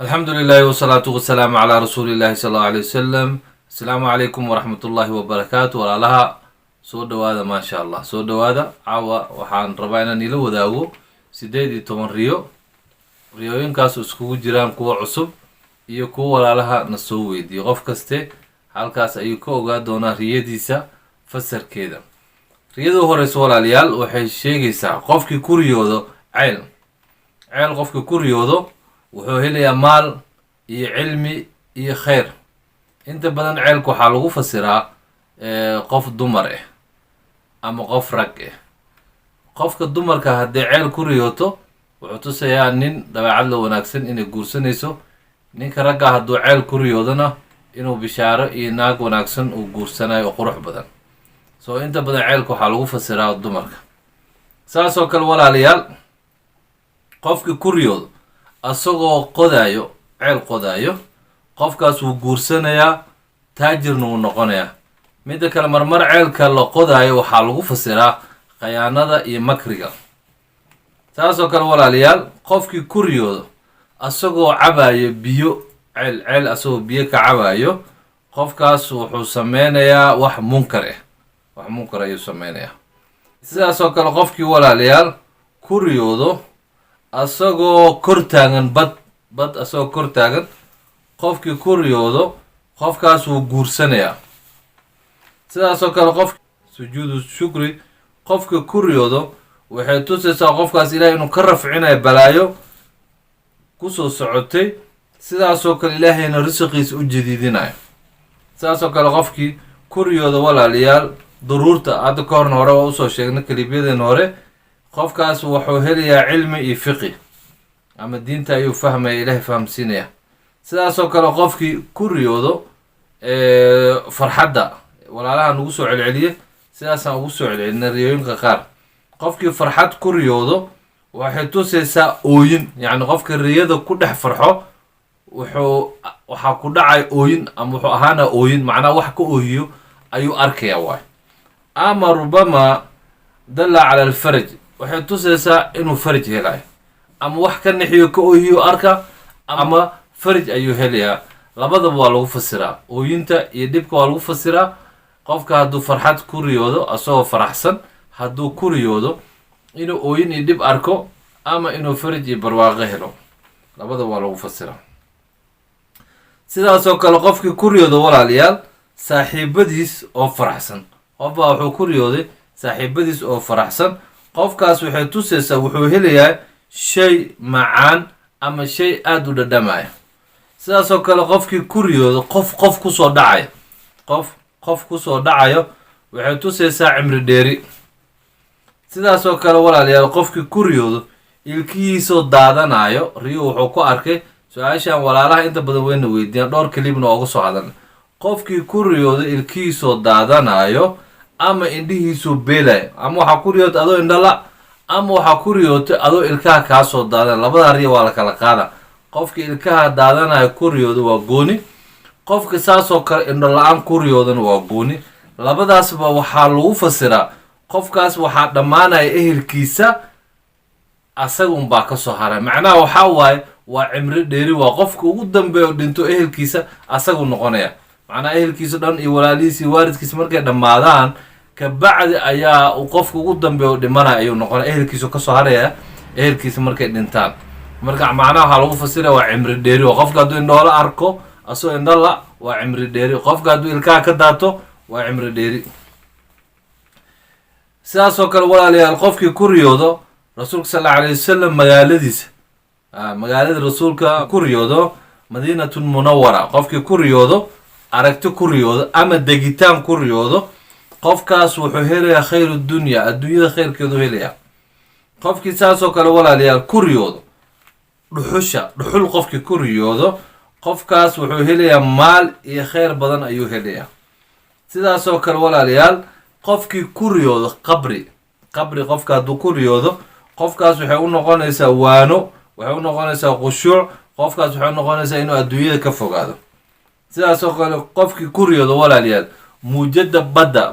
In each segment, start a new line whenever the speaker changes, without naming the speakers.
الحمد لله والصلاة والسلام على رسول الله صلى الله عليه وسلم. السلام عليكم ورحمة الله وبركاته. walaalaha soo dhawaada maasha allah soo dhawaada. caawa waxaan rabaa inaan ila wadaago 18 riyooyinkaas iskugu jiraan kuwa cusub iyo kuwa walaalaha na soo weydiiyo. qof kaste halkaas ayuu ka ogaa doonaa riyadiisa fasarkeeda. riyada horeysa walaalayaal waxay sheegaysaa qofkii ku riyoodo ceel qofkii ku riyoodo wuxuu helayaa maal iyo cilmi iyo khayr. inta badan ceelka waxaa lagu fasiraa qof dumar ah ama qof rag ah. qofka dumarka haddii ceel ku riyooto wuxuu tusayaa nin dabeecad la wanaagsan inay guursanayso. ninka ragga hadduu ceel ku riyoodona inuu bishaaro iyo naag wanaagsan uu guursanayo oo qurux badan. so inta badan ceelka waxaa lagu fasiraa dumarka. saas oo kale walaalayaal qofkii ku riyoodo asagoo qodaayo ceel qodaayo qofkaas wuu guursanayaa, taajirna wuu noqonayaa. midda kale marmar ceelka la qodaayo waxaa lagu fasiraa khayaanada iyo makriga. saasoo kale walaalayaal qofkii ku riyoodo asagoo cabayo biyo ceel asagoo biyo ka cabayo qofkaas wuxuu sameynayaa wax munkar ayuu sameynayaa. sidaasoo kale qofkii walaalayaal ku riyoodo asagoo kor taagan bad asagoo kor taagan qofkii ku riyoodo qofkaas wuu guursanayaa. sidaasoo kale qof sujuudu shukri qofka ku riyoodo waxay tusaysaa qofkaas ilaahay inuu ka rafcinayo balaayo kusoo socotay. sidaasoo kale ilaahayna risiqiisa u jadiidinayo. sidaasoo kale qofkii ku riyoodo walaalayaal duruurta hadda ka horna hore waa usoo sheegnay kaliibyadeena hore. qofkaas wuxuu helayaa cilmi iyo fiqi ama diinta ayuu fahmaya, ilaahay fahamsiinaya. sidaasoo kale qofkii ku riyoodo farxadda walaalaha nagu soo celceliye sidaasaan ugu soo celcelinay riyooyinka qaar. qofkii farxad ku riyoodo waxay tusaysaa ooyin, yacni qofka riyada ku dhex farxo waxaa ku dhacay ooyin ama wuxuu ahaana ooyin, macnaha wax ka ooyiyo ayuu arkaya waay. ama rubama dalla cala alfaraj waxay tusaysaa inuu faraj helayo ama wax ka nixiyo ka ooyiyo arka ama faraj ayuu helayaa. labadaba waa lagu fasiraa, ooyinta iyo dhibka waa lagu fasiraa. qofka hadduu farxad ku riyoodo asagoo faraxsan, hadduu ku riyoodo inuu ooyin iyo dhib arko ama inuu faraj iyo barwaaqo helo, labadaba waa lagu fasiraa. sidaasoo kale qofkii ku riyoodo walaalayaal saaxiibadiis oo faraxsan. qofbaa wuxuu ku riyooday saaxiibadiis oo faraxsan, qofkaas waxay tusaysaa wuxuu helayaa shay macaan ama shay aada u dhadhamaya. sidaasoo kale qofkii ku riyoodo qof kusoo dhacayo qof kusoo dhacayo waxay tusaysaa cimri dheeri. sidaasoo kale walaalayaal qofkii ku riyoodo ilkihiisoo daadanayo riyo wuxuu ku arkay. su-aashaan walaalaha inta badan wayna weydiiyaan, dhowr kalibna ooga soo hadalna. qofkii ku riyoodo ilkihiisoo daadanayo ama indhihiisuu beelayo, ama waxaa ku riyootay adoo indhala ama waxaa ku riyootay adoo ilkaha kaasoo daadan. labadaa riyo waa la kala qaada. qofka ilkaha daadanayo ku riyoodo waa gooni, qofka saasoo kale indho la-aan ku riyoodana waa gooni. labadaasba waxaa lagu fasiraa qofkaas waxaa dhammaanaya ehelkiisa, asaga unbaa kasoo haray. macnaha waxaa waaye waa cimri dheeri, waa qofka ugu dambeeya dhinto ehelkiisa asagu noqonaya. macnaha ehelkiisa dhan iyo walaalihiis iyo waalidkiisa markay dhammaadaan kabacdi ayaa qofka ugu dambeeya dhimanaya ayuu noqonaya, ehelkiisu kasoo haraya ehelkiisa markay dhintaan. marka macnaha waxaa lagu fasiraya waa cimri dheeri. waa qofka hadduu indhoola arko asoo indhala waa cimri dheeri, qofka hadduu ilkaha ka daato waa cimri dheeri. sidaasoo kale walaalayaal qofkii ku riyoodo rasuulka sal alla alayhi wasalam magaaladiisa, magaalada rasuulka ku riyoodo madiinatun munawara, qofkii ku riyoodo aragti ku riyoodo ama degitaan ku riyoodo qofkaas wuxuu helayaa khayru dunya, adduunyada khayrkeedu helayaa. qofkii saasoo kale walaalayaal ku riyoodo dhuxul qofkii ku riyoodo qofkaas wuxuu helayaa maal iyo khayr badan ayuu helayaa. sidaasoo kale walaalayaal qofkii ku riyoodo qabri qofka hadduu ku riyoodo qofkaas waxay u noqonaysaa waano, waxay u noqonaysaa khushuuc, qofkaas waxay u noqonaysaa inuu adduunyada ka fogaado. sidaasoo kale qofkii ku riyoodo walaalayaal muujada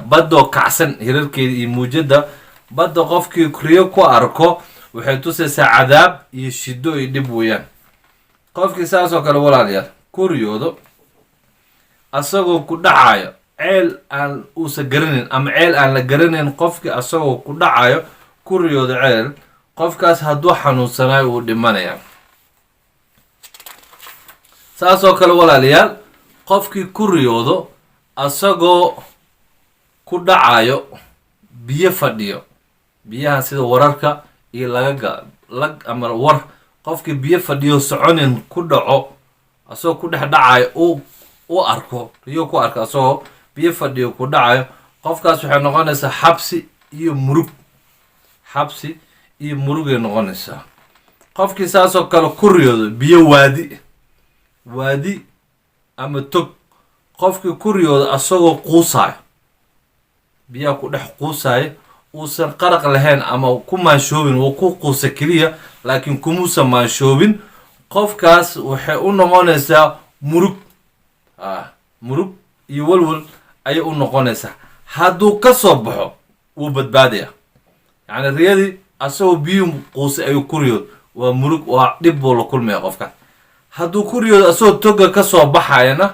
baddoo kacsan hirarkeeda iyo muujada badda qofkii riyo ku arko waxay tusaysaa cadaab iyo shido iyo dhib weeyaan. qofkii saas oo kale walaalayaal ku riyoodo asagoo ku dhacayo ceel aan uusa garanayn ama ceel aan la garanayn, qofkii asagoo ku dhacayo ku riyoodo ceel, qofkaas hadduu xanuunsanayo wuu dhimanayaa. saas oo kale walaalayaal qofkii ku riyoodo asagoo ku dhacayo biyo fadhiyo, biyaha sida wararka iyo lag ama war, qofkii biyo fadhiyo soconin ku dhaco asagoo ku dhex dhacayo u arko riyo ku arko asagoo biyo fadhiyo ku dhacayo, qofkaas waxay noqonaysaa xabsi iyo murugay noqonaysaa. qofkii saasoo kale ku riyoodo biyo waadi ama tog, qofkii ku riyoodo asagoo quusaayo, biyaha ku dhex quusaayo, uusan qaraq lahayn ama ku maanshoobin, wuu ku quusa keliya laakiin kumuusan maanshoobin, qofkaas waxay u noqonaysaa murug iyo walwal ayay u noqonaysaa. hadduu ka soo baxo wuu badbaadaya. yacni riyadii asagoo biyuhu quusay ayuu ku riyoodo, waa murug, waa dhib buu la kulmaya qofkaas. hadduu ku riyoodo asagoo toga ka soo baxayana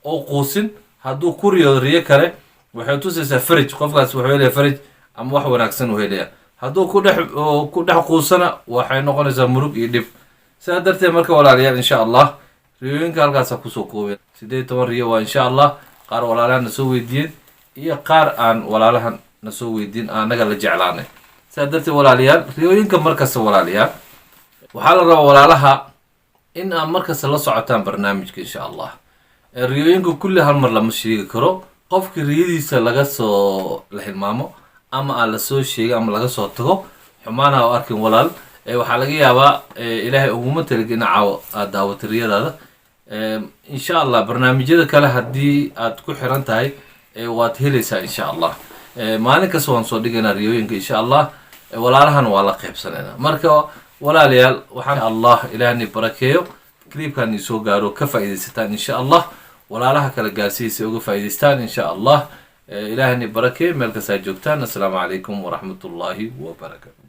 oo quusin, hadduu ku riyoodo riyo kale waxay tusaysaa faraj, qofkaas wuxuu helaya faraj ama wax wanaagsan uu helaya. hadduu ku dhex quusana waxay noqonaysaa murug iyo dhib. sidaa darteed marka walaalayaal insha allah riyooyinka halkaasa kusoo koobeen 18 riyo waa insha allah. qaar walaalahan na soo weydiiyeen iyo qaar aan walaalahan na soo weydiin anaga la jeclaanay. sidaa darteed walaalayaal riyooyinka markasta walaalayaal waxaa la rabaa walaalaha in aan markasta la socotaan barnaamijka insha allah. riyooyinka kulli hal mar lama sheegi karo. qofkii riyadiisa laga soo la hilmaamo ama aan la soo sheegay ama laga soo tago xumaana u arkin walaal, waxaa laga yaabaa ilaahay uguma talagin caawo aad daawato riyadaada. insha allah barnaamijyada kale haddii aad ku xiran tahay waad helaysaa insha allah. maalin kasta waan soo dhigaynaa riyooyinka insha allah, walaalahana waa la qaybsanaynaa. marka walaalayaal waxaan allah ilaahni barakeeyo, clipkan isoo gaaro ka faa'iidaysataan insha allah, walaalaha kale gaarsiisa uga faa'iidaystaan insha allah. ilaahni barakeeyo meel kasta joogtaan. assalaamu calaykum waraxmatullaahi wabarakaatu.